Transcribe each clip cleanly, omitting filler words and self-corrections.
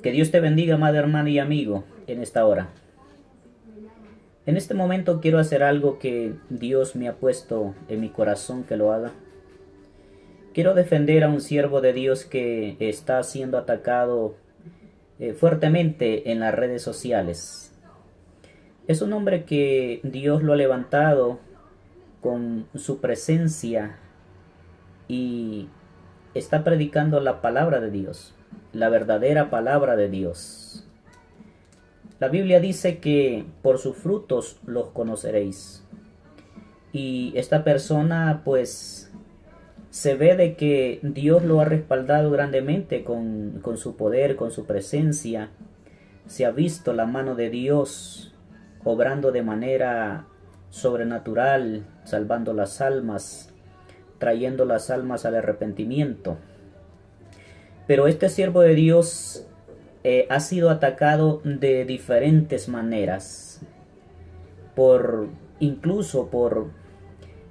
Que Dios te bendiga, amada hermana y amigo, en esta hora. En este momento quiero hacer algo que Dios me ha puesto en mi corazón que lo haga. Quiero defender a un siervo de Dios que está siendo atacado fuertemente en las redes sociales. Es un hombre que Dios lo ha levantado con su presencia y está predicando la palabra de Dios, la verdadera palabra de Dios. La Biblia dice que por sus frutos los conoceréis. Y esta persona pues se ve de que Dios lo ha respaldado grandemente con su poder, con su presencia. Se ha visto la mano de Dios obrando de manera sobrenatural, salvando las almas, trayendo las almas al arrepentimiento. Pero este siervo de Dios ha sido atacado de diferentes maneras, incluso por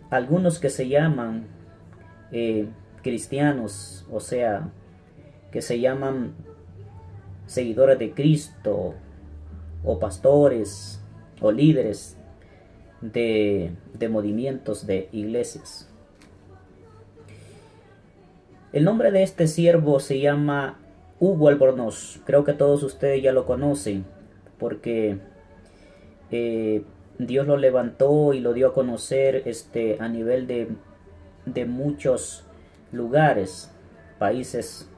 algunos que se llaman cristianos, o sea, que se llaman seguidores de Cristo, o pastores, o líderes de movimientos de iglesias. El nombre de este siervo se llama Hugo Albornoz. Creo que todos ustedes ya lo conocen, porque Dios lo levantó y lo dio a conocer a nivel de muchos lugares, países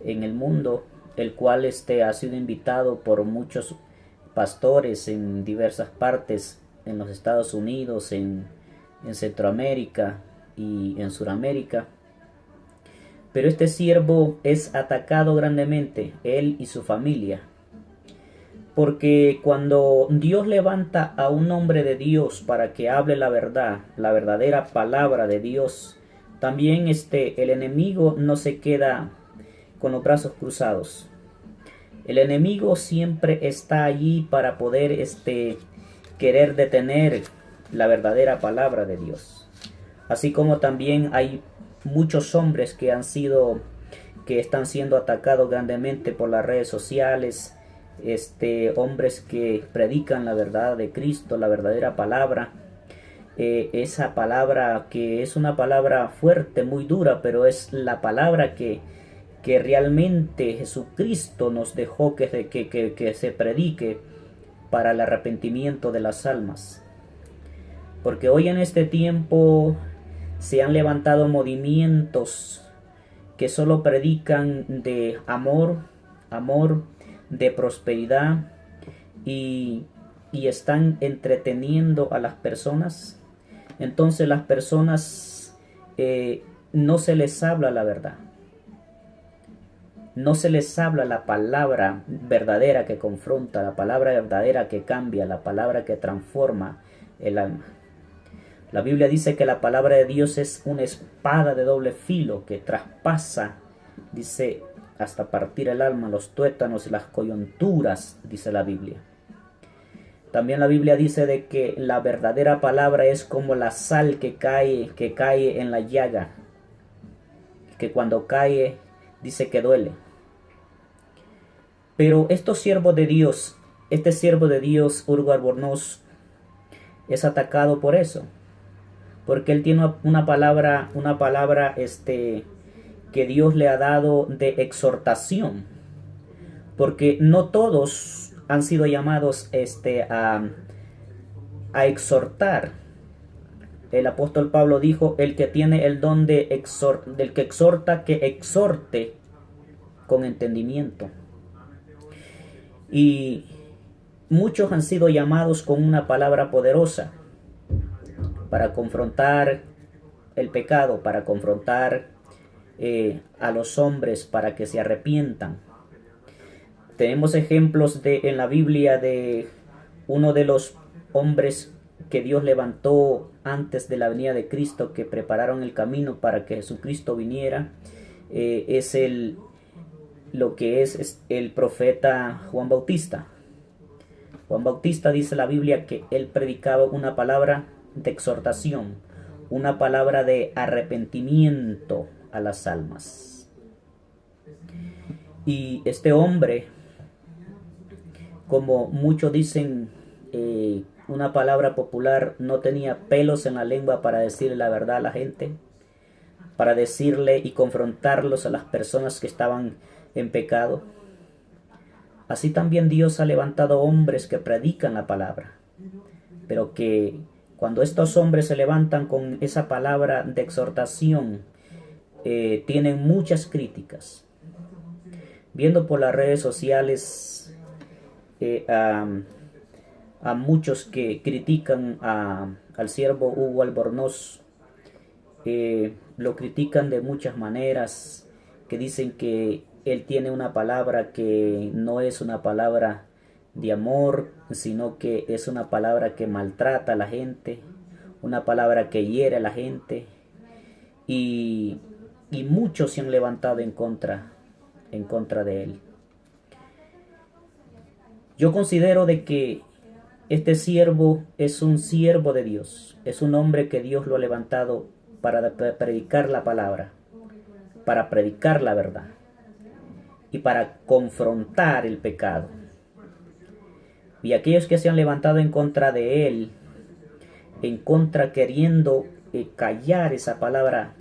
en el mundo, el cual ha sido invitado por muchos pastores en diversas partes, en los Estados Unidos, en Centroamérica y en Sudamérica. Pero este siervo es atacado grandemente, él y su familia. Porque cuando Dios levanta a un hombre de Dios para que hable la verdad, la verdadera palabra de Dios, también el enemigo no se queda con los brazos cruzados. El enemigo siempre está allí para poder querer detener la verdadera palabra de Dios. Así como también hay muchos hombres que están siendo atacados grandemente por las redes sociales, hombres que predican la verdad de Cristo, la verdadera palabra, esa palabra que es una palabra fuerte, muy dura, pero es la palabra que realmente Jesucristo nos dejó que se predique para el arrepentimiento de las almas. Porque hoy en este tiempo se han levantado movimientos que solo predican de amor, de prosperidad y están entreteniendo a las personas. Entonces las personas no se les habla la verdad. No se les habla la palabra verdadera que confronta, la palabra verdadera que cambia, la palabra que transforma el alma. La Biblia dice que la palabra de Dios es una espada de doble filo que traspasa, dice, hasta partir el alma, los tuétanos y las coyunturas, dice la Biblia. También la Biblia dice de que la verdadera palabra es como la sal que cae en la llaga, que cuando cae dice que duele. Pero este siervo de Dios, Hugo Albornoz, es atacado por eso. Porque él tiene una palabra que Dios le ha dado de exhortación. Porque no todos han sido llamados a exhortar. El apóstol Pablo dijo, el que tiene el don del que exhorta, que exhorte con entendimiento. Y muchos han sido llamados con una palabra poderosa para confrontar el pecado, para confrontar a los hombres para que se arrepientan. Tenemos ejemplos en la Biblia de uno de los hombres que Dios levantó antes de la venida de Cristo, que prepararon el camino para que Jesucristo viniera. Es el profeta Juan Bautista. Juan Bautista, dice la Biblia, que él predicaba una palabra de exhortación, una palabra de arrepentimiento a las almas. Y este hombre, como muchos dicen, una palabra popular, no tenía pelos en la lengua para decirle la verdad a la gente, para decirle y confrontarlos a las personas que estaban en pecado. Así también Dios ha levantado hombres que predican la palabra, pero que cuando estos hombres se levantan con esa palabra de exhortación, tienen muchas críticas. Viendo por las redes sociales a muchos que critican al siervo Hugo Albornoz, lo critican de muchas maneras, que dicen que él tiene una palabra que no es una palabra de amor, sino que es una palabra que maltrata a la gente, una palabra que hiere a la gente, y, y muchos se han levantado en contra de él. Yo considero de que este siervo es un siervo de Dios, es un hombre que Dios lo ha levantado para predicar la palabra, para predicar la verdad y para confrontar el pecado. Y aquellos que se han levantado en contra de él, en contra queriendo callar esa palabra,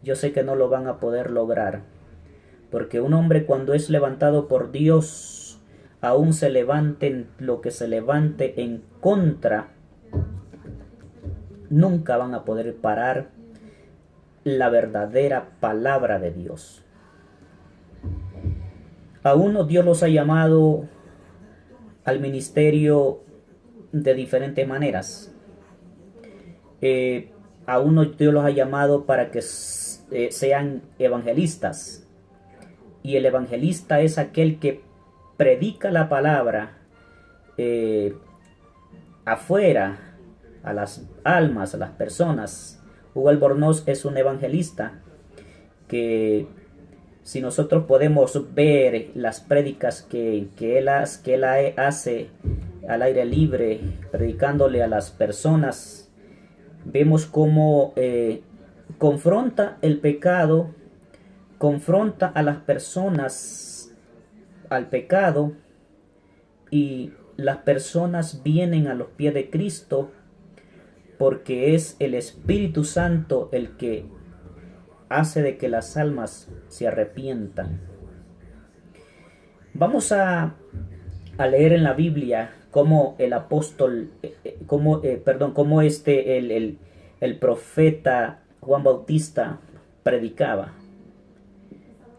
yo sé que no lo van a poder lograr, porque un hombre cuando es levantado por Dios, aún se levanten lo que se levante en contra, nunca van a poder parar la verdadera palabra de Dios. A unos Dios los ha llamado al ministerio de diferentes maneras. A unos Dios los ha llamado para que sean evangelistas. Y el evangelista es aquel que predica la palabra afuera, a las almas, a las personas. Hugo Albornoz es un evangelista que, si nosotros podemos ver las prédicas que él hace al aire libre, predicándole a las personas, vemos cómo confronta el pecado, confronta a las personas al pecado, y las personas vienen a los pies de Cristo porque es el Espíritu Santo el que hace de que las almas se arrepientan. Vamos a leer en la Biblia cómo el apóstol, cómo el profeta Juan Bautista predicaba.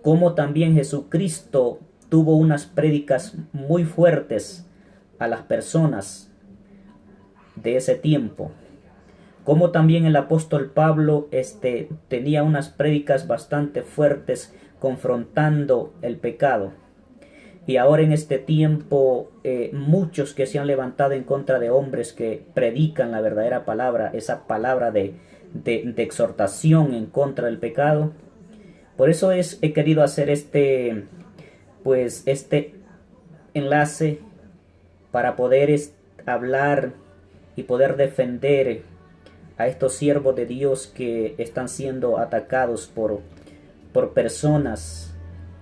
Cómo también Jesucristo tuvo unas prédicas muy fuertes a las personas de ese tiempo. Como también el apóstol Pablo tenía unas prédicas bastante fuertes confrontando el pecado. Y ahora en este tiempo muchos que se han levantado en contra de hombres que predican la verdadera palabra, esa palabra de exhortación en contra del pecado. Por eso he querido hacer este enlace para poder hablar y poder defender a estos siervos de Dios que están siendo atacados por personas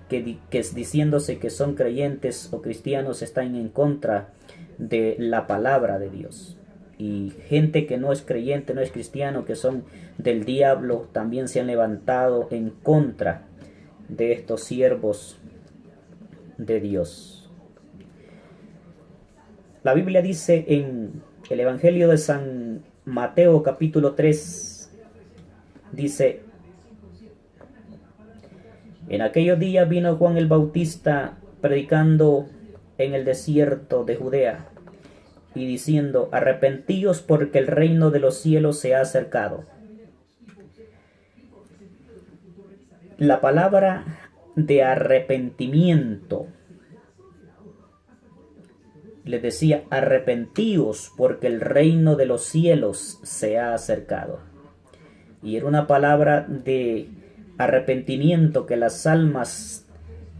que diciéndose que son creyentes o cristianos están en contra de la palabra de Dios. Y gente que no es creyente, no es cristiano, que son del diablo, también se han levantado en contra de estos siervos de Dios. La Biblia dice en el Evangelio de San Mateo capítulo 3, dice: en aquellos días vino Juan el Bautista predicando en el desierto de Judea y diciendo: arrepentíos porque el reino de los cielos se ha acercado. La palabra de arrepentimiento les decía: arrepentíos porque el reino de los cielos se ha acercado. Y era una palabra de arrepentimiento, que las almas,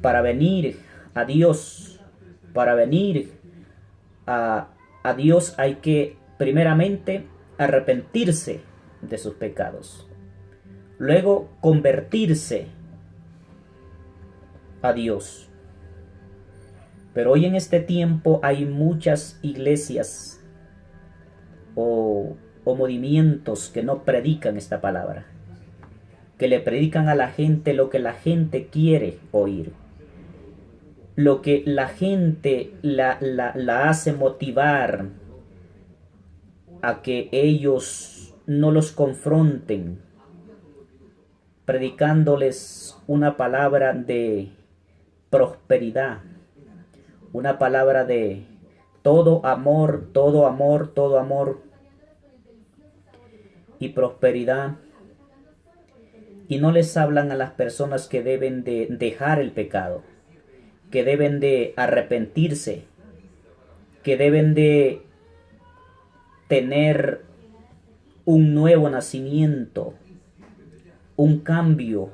para venir a Dios, para venir a Dios, hay que primeramente arrepentirse de sus pecados, luego convertirse a Dios. Pero hoy en este tiempo hay muchas iglesias o movimientos que no predican esta palabra, que le predican a la gente lo que la gente quiere oír, lo que la gente la hace motivar a que ellos no los confronten, predicándoles una palabra de prosperidad, una palabra de todo amor, todo amor, todo amor y prosperidad. Y no les hablan a las personas que deben de dejar el pecado, que deben de arrepentirse, que deben de tener un nuevo nacimiento, un cambio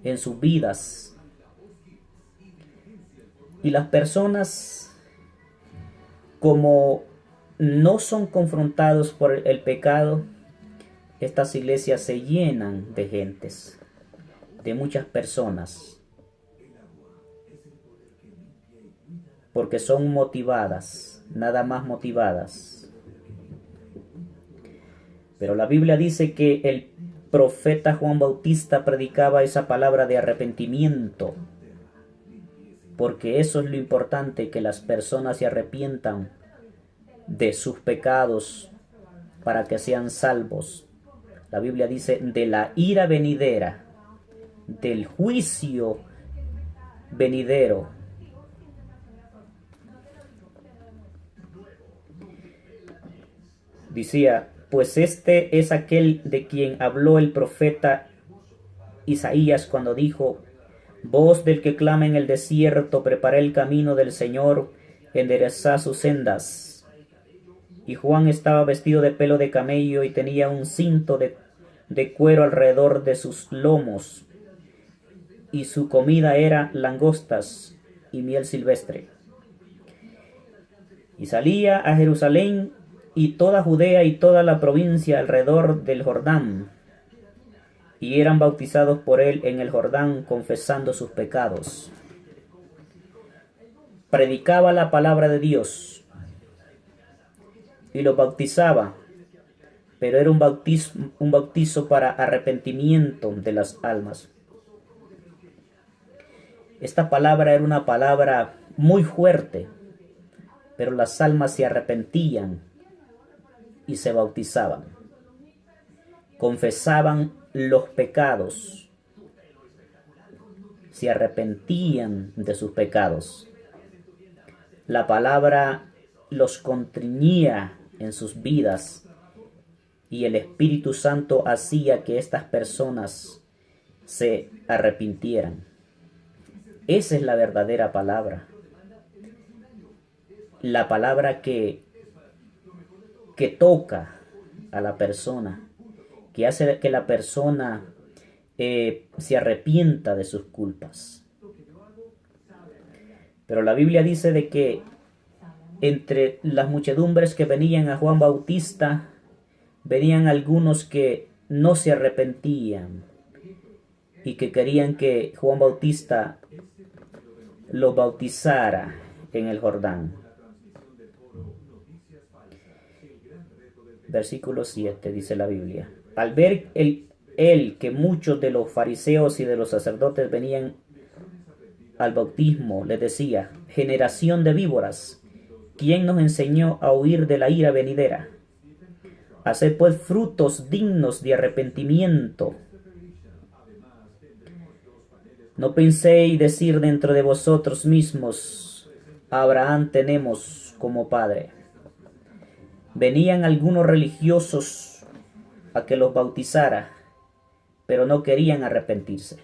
en sus vidas. Y las personas, como no son confrontados por el pecado, estas iglesias se llenan de gentes, de muchas personas, porque son motivadas, nada más motivadas. Pero la Biblia dice que el profeta Juan Bautista predicaba esa palabra de arrepentimiento, porque eso es lo importante, que las personas se arrepientan de sus pecados para que sean salvos. La Biblia dice de la ira venidera, del juicio venidero. Decía, pues este es aquel de quien habló el profeta Isaías cuando dijo: voz del que clama en el desierto, preparé el camino del Señor, enderezad sus sendas. Y Juan estaba vestido de pelo de camello y tenía un cinto de cuero alrededor de sus lomos, y su comida era langostas y miel silvestre. Y salía a Jerusalén y toda Judea y toda la provincia alrededor del Jordán, y eran bautizados por él en el Jordán, confesando sus pecados. Predicaba la palabra de Dios y los bautizaba, pero era un bautizo para arrepentimiento de las almas. Esta palabra era una palabra muy fuerte, pero las almas se arrepentían y se bautizaban. Confesaban los pecados, se arrepentían de sus pecados. La palabra los constreñía en sus vidas y el Espíritu Santo hacía que estas personas se arrepintieran. Esa es la verdadera palabra. La palabra que toca a la persona, que hace que la persona se arrepienta de sus culpas. Pero la Biblia dice de que entre las muchedumbres que venían a Juan Bautista, venían algunos que no se arrepentían y que querían que Juan Bautista los bautizara en el Jordán. Versículo 7 dice la Biblia: al ver él que muchos de los fariseos y de los sacerdotes venían al bautismo, les decía: generación de víboras, ¿quién nos enseñó a huir de la ira venidera? Haced pues frutos dignos de arrepentimiento. No penséis decir dentro de vosotros mismos: Abraham tenemos como padre. Venían algunos religiosos a que los bautizara, pero no querían arrepentirse.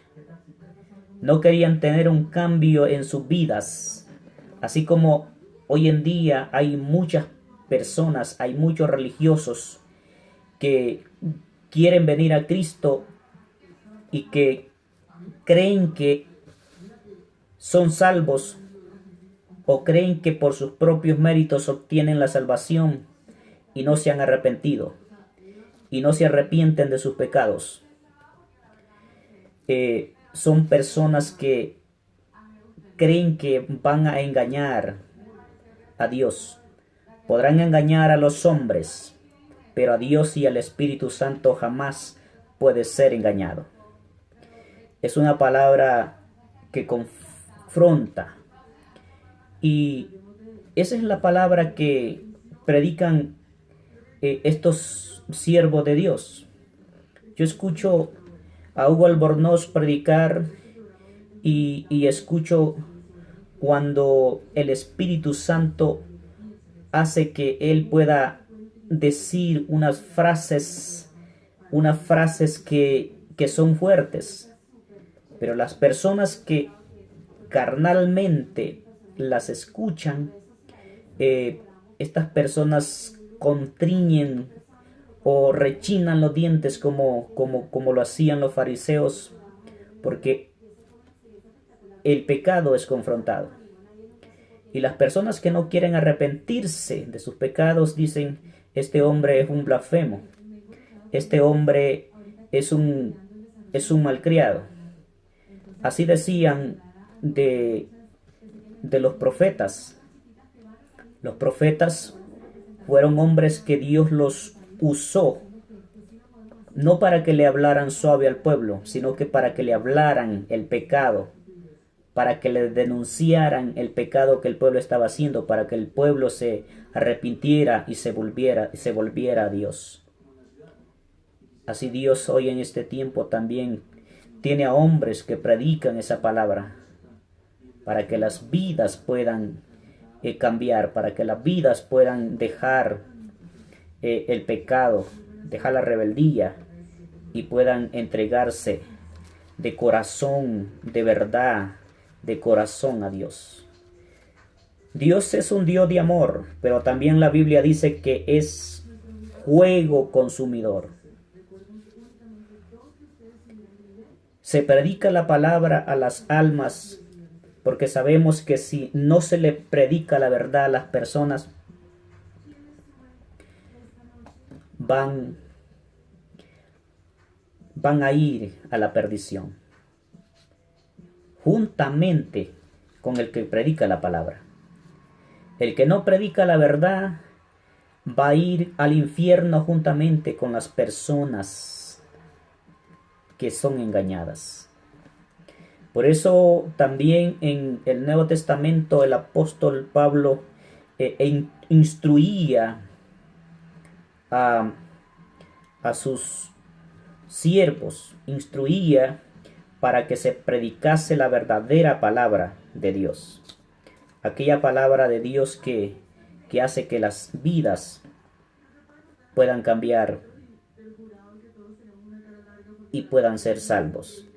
No querían tener un cambio en sus vidas. Así como hoy en día hay muchas personas, hay muchos religiosos que quieren venir a Cristo y que creen que son salvos o creen que por sus propios méritos obtienen la salvación y no se han arrepentido y no se arrepienten de sus pecados. Son personas que creen que van a engañar a Dios. Podrán engañar a los hombres, pero a Dios y al Espíritu Santo jamás puede ser engañado. Es una palabra que confronta, y esa es la palabra que predican estos siervos de Dios. Yo escucho a Hugo Albornoz predicar y escucho cuando el Espíritu Santo hace que él pueda decir unas frases que son fuertes, pero las personas que carnalmente las escuchan, estas personas contriñen o rechinan los dientes como lo hacían los fariseos, porque el pecado es confrontado. Y las personas que no quieren arrepentirse de sus pecados dicen: este hombre es un blasfemo, este hombre es un malcriado. Así decían de los profetas. Los profetas fueron hombres que Dios los usó, no para que le hablaran suave al pueblo, sino que para que le hablaran el pecado, para que le denunciaran el pecado que el pueblo estaba haciendo, para que el pueblo se arrepintiera y se volviera a Dios. Así Dios hoy en este tiempo también tiene a hombres que predican esa palabra, para que las vidas puedan cambiar, para que las vidas puedan dejar el pecado, dejar la rebeldía, y puedan entregarse de corazón, de verdad, de corazón a Dios. Dios es un Dios de amor, pero también la Biblia dice que es fuego consumidor. Se predica la palabra a las almas, porque sabemos que si no se le predica la verdad a las personas, van a ir a la perdición, juntamente con el que predica la palabra. El que no predica la verdad va a ir al infierno juntamente con las personas que son engañadas. Por eso también en el Nuevo Testamento el apóstol Pablo instruía a sus siervos, instruía para que se predicase la verdadera palabra de Dios. Aquella palabra de Dios que hace que las vidas puedan cambiar y puedan ser salvos.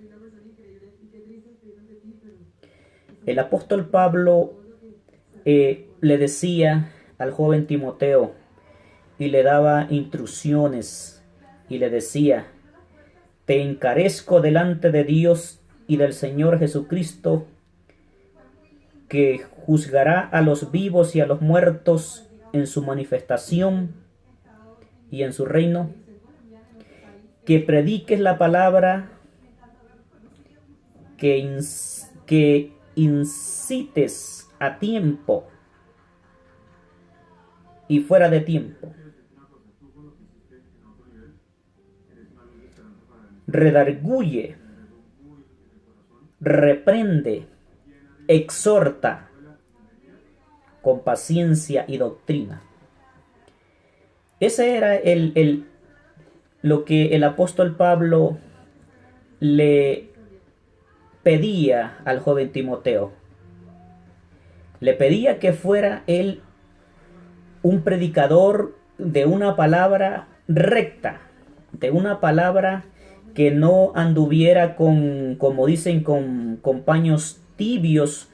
El apóstol Pablo le decía al joven Timoteo y le daba instrucciones y le decía: te encarezco delante de Dios y del Señor Jesucristo, que juzgará a los vivos y a los muertos en su manifestación y en su reino, que prediques la palabra, que incites a tiempo y fuera de tiempo, redarguye, reprende, exhorta con paciencia y doctrina. Ese era lo que el apóstol Pablo le pedía al joven Timoteo. Le pedía que fuera él un predicador de una palabra recta, de una palabra que no anduviera con, como dicen, con paños tibios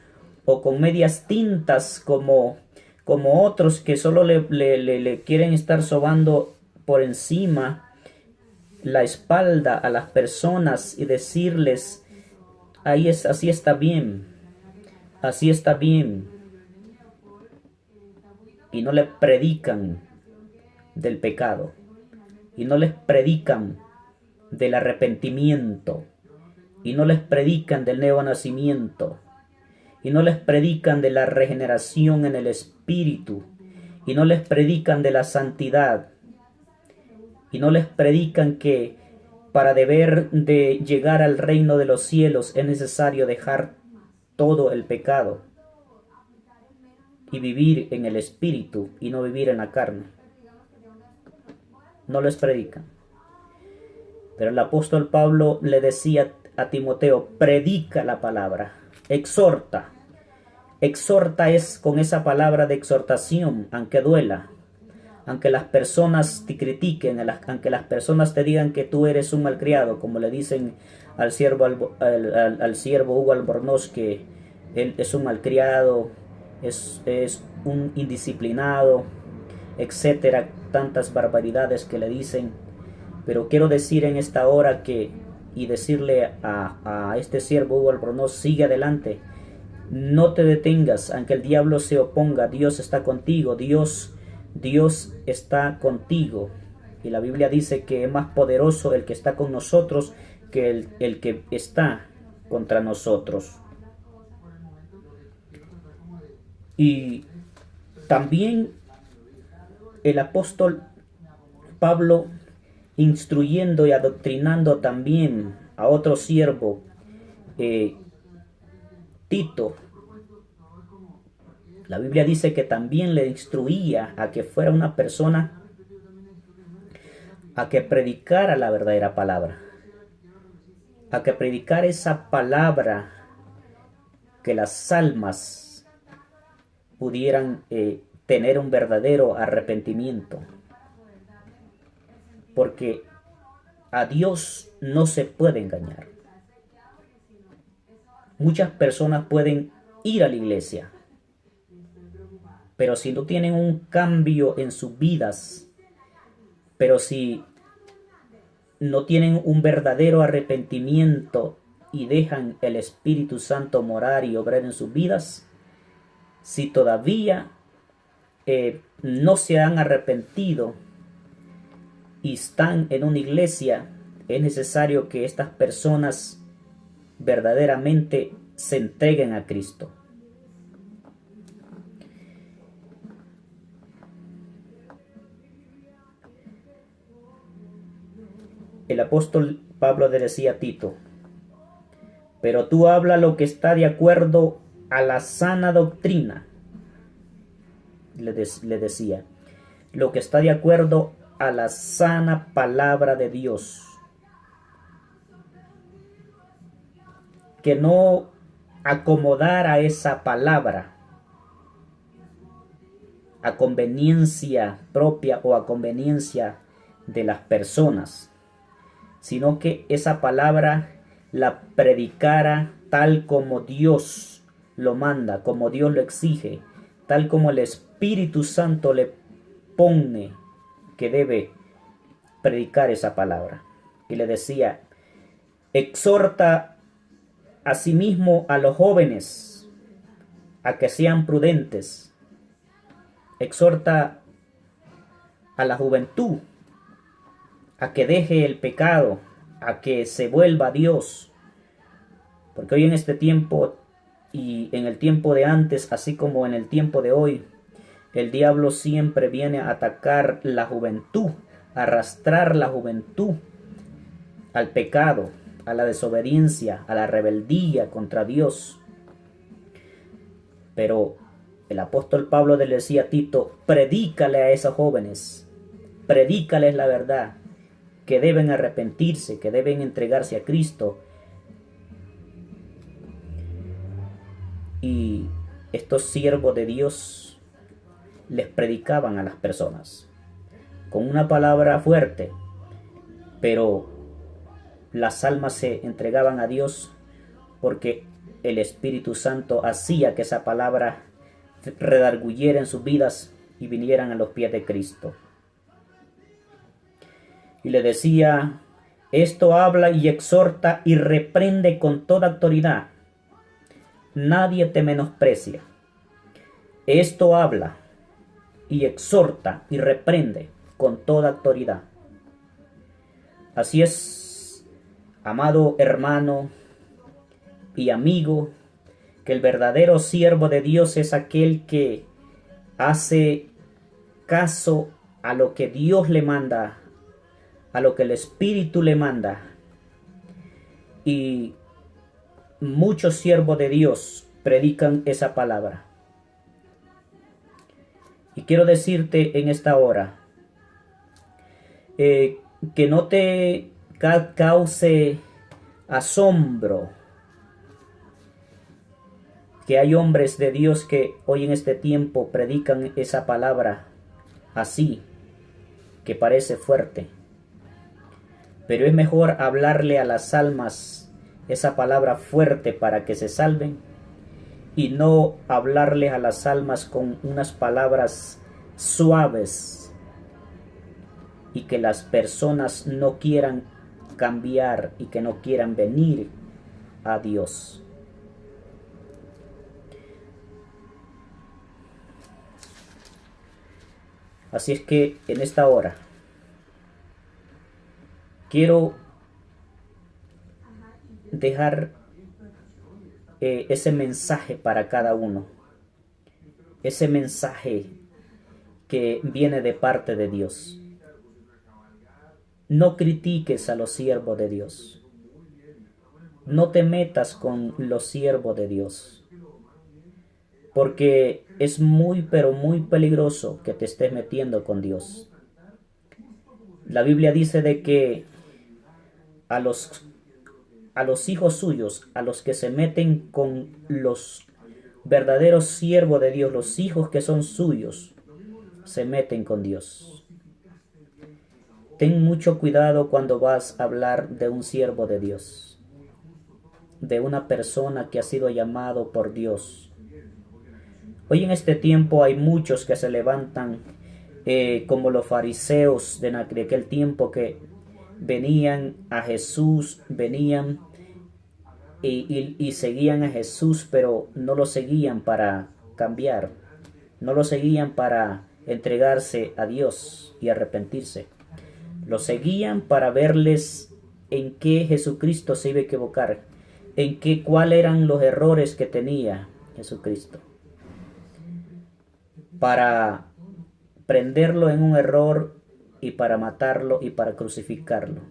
o con medias tintas como otros que solo le quieren estar sobando por encima la espalda a las personas y decirles: así está bien, así está bien, y no le predican del pecado, y no les predican del arrepentimiento, y no les predican del nuevo nacimiento, y no les predican de la regeneración en el Espíritu, y no les predican de la santidad, y no les predican que para deber de llegar al reino de los cielos es necesario dejar todo el pecado y vivir en el Espíritu y no vivir en la carne. No les predican. Pero el apóstol Pablo le decía a Timoteo, predica la palabra, exhorta. Exhorta es con esa palabra de exhortación, aunque duela, aunque las personas te critiquen, aunque las personas te digan que tú eres un malcriado, como le dicen al siervo Hugo Albornoz, que él es un malcriado, es un indisciplinado, etcétera, tantas barbaridades que le dicen. Pero quiero decir en esta hora y decirle a este siervo Hugo Albornoz, sigue adelante, no te detengas, aunque el diablo se oponga, Dios está contigo, Dios está contigo. Y la Biblia dice que es más poderoso el que está con nosotros que el que está contra nosotros. Y también el apóstol Pablo, instruyendo y adoctrinando también a otro siervo, Tito, la Biblia dice que también le instruía a que fuera una persona a que predicara la verdadera palabra, a que predicara esa palabra que las almas pudieran tener un verdadero arrepentimiento, porque a Dios no se puede engañar. Muchas personas pueden ir a la iglesia, pero si no tienen un cambio en sus vidas, pero si no tienen un verdadero arrepentimiento y dejan el Espíritu Santo morar y obrar en sus vidas, si todavía no se han arrepentido y están en una iglesia, es necesario que estas personas verdaderamente se entreguen a Cristo. El apóstol Pablo le decía a Tito, pero tú habla lo que está de acuerdo a la sana doctrina. Le decía, lo que está de acuerdo a la sana palabra de Dios. Que no acomodara esa palabra a conveniencia propia o a conveniencia de las personas, sino que esa palabra la predicara tal como Dios lo manda, como Dios lo exige, tal como el Espíritu Santo le pone que debe predicar esa palabra. Y le decía, exhorta asimismo a los jóvenes a que sean prudentes, exhorta a la juventud a que deje el pecado, a que se vuelva a Dios. Porque hoy en este tiempo y en el tiempo de antes, así como en el tiempo de hoy, el diablo siempre viene a atacar la juventud, a arrastrar la juventud al pecado, a la desobediencia, a la rebeldía contra Dios. Pero el apóstol Pablo le decía a Tito, predícale a esos jóvenes, predícales la verdad, que deben arrepentirse, que deben entregarse a Cristo. Y estos siervos de Dios les predicaban a las personas con una palabra fuerte, pero las almas se entregaban a Dios porque el Espíritu Santo hacía que esa palabra redarguyera en sus vidas y vinieran a los pies de Cristo. Y le decía, esto habla y exhorta y reprende con toda autoridad. Nadie te menosprecia. Esto habla y exhorta y reprende con toda autoridad. Así es, amado hermano y amigo, que el verdadero siervo de Dios es aquel que hace caso a lo que Dios le manda, a lo que el Espíritu le manda. Y muchos siervos de Dios predican esa palabra. Y quiero decirte en esta hora que no te cause asombro que hay hombres de Dios que hoy en este tiempo predican esa palabra así, que parece fuerte. Pero es mejor hablarle a las almas esa palabra fuerte para que se salven y no hablarles a las almas con unas palabras suaves y que las personas no quieran cambiar y que no quieran venir a Dios. Así es que en esta hora quiero dejar ese mensaje para cada uno, ese mensaje que viene de parte de Dios. No critiques a los siervos de Dios. No te metas con los siervos de Dios, porque es muy, pero muy peligroso que te estés metiendo con Dios. La Biblia dice de que a los hijos suyos, a los que se meten con los verdaderos siervos de Dios, los hijos que son suyos, se meten con Dios. Ten mucho cuidado cuando vas a hablar de un siervo de Dios, de una persona que ha sido llamado por Dios. Hoy en este tiempo hay muchos que se levantan como los fariseos de aquel tiempo, que venían a Jesús, venían y seguían a Jesús, pero no lo seguían para cambiar, no lo seguían para entregarse a Dios y arrepentirse. Lo seguían para verles en qué Jesucristo se iba a equivocar, cuáles eran los errores que tenía Jesucristo, para prenderlo en un error y para matarlo y para crucificarlo.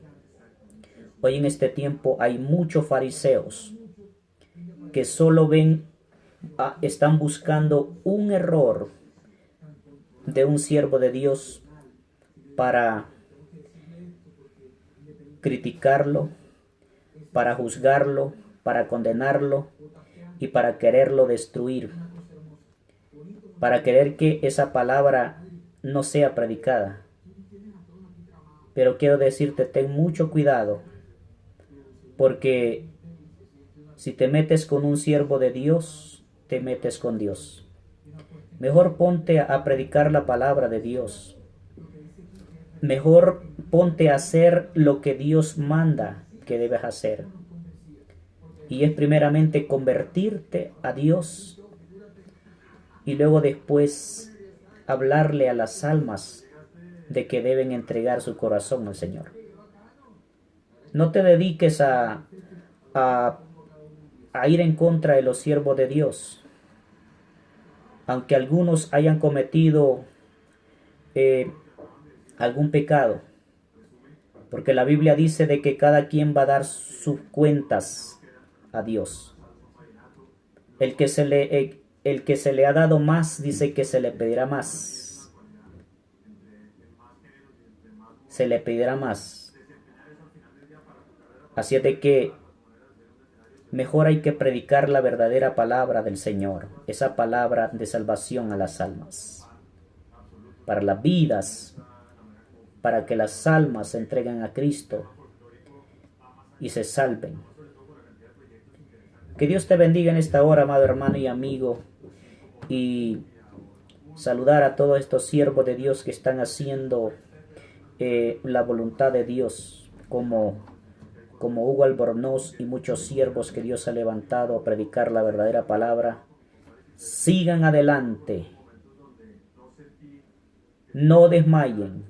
Hoy en este tiempo hay muchos fariseos que solo están buscando un error de un siervo de Dios para criticarlo, para juzgarlo, para condenarlo y para quererlo destruir, para querer que esa palabra no sea predicada. Pero quiero decirte, ten mucho cuidado, porque si te metes con un siervo de Dios, te metes con Dios. Mejor ponte a predicar la palabra de Dios. Mejor ponte a hacer lo que Dios manda que debes hacer. Y es primeramente convertirte a Dios y luego después hablarle a las almas de que deben entregar su corazón al Señor. No te dediques a ir en contra de los siervos de Dios, aunque algunos hayan cometido algún pecado, porque la Biblia dice de que cada quien va a dar sus cuentas a Dios. El que se le ha dado más, dice que se le pedirá más. Se le pedirá más. Así es de que mejor hay que predicar la verdadera palabra del Señor, esa palabra de salvación a las almas, para las vidas, para que las almas se entreguen a Cristo y se salven. Que Dios te bendiga en esta hora, amado hermano y amigo, y saludar a todos estos siervos de Dios que están haciendo la voluntad de Dios, como Hugo Albornoz y muchos siervos que Dios ha levantado a predicar la verdadera palabra. Sigan adelante, no desmayen,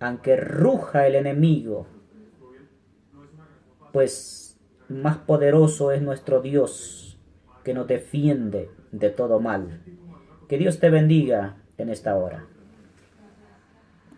aunque ruja el enemigo, pues más poderoso es nuestro Dios que nos defiende de todo mal. Que Dios te bendiga en esta hora.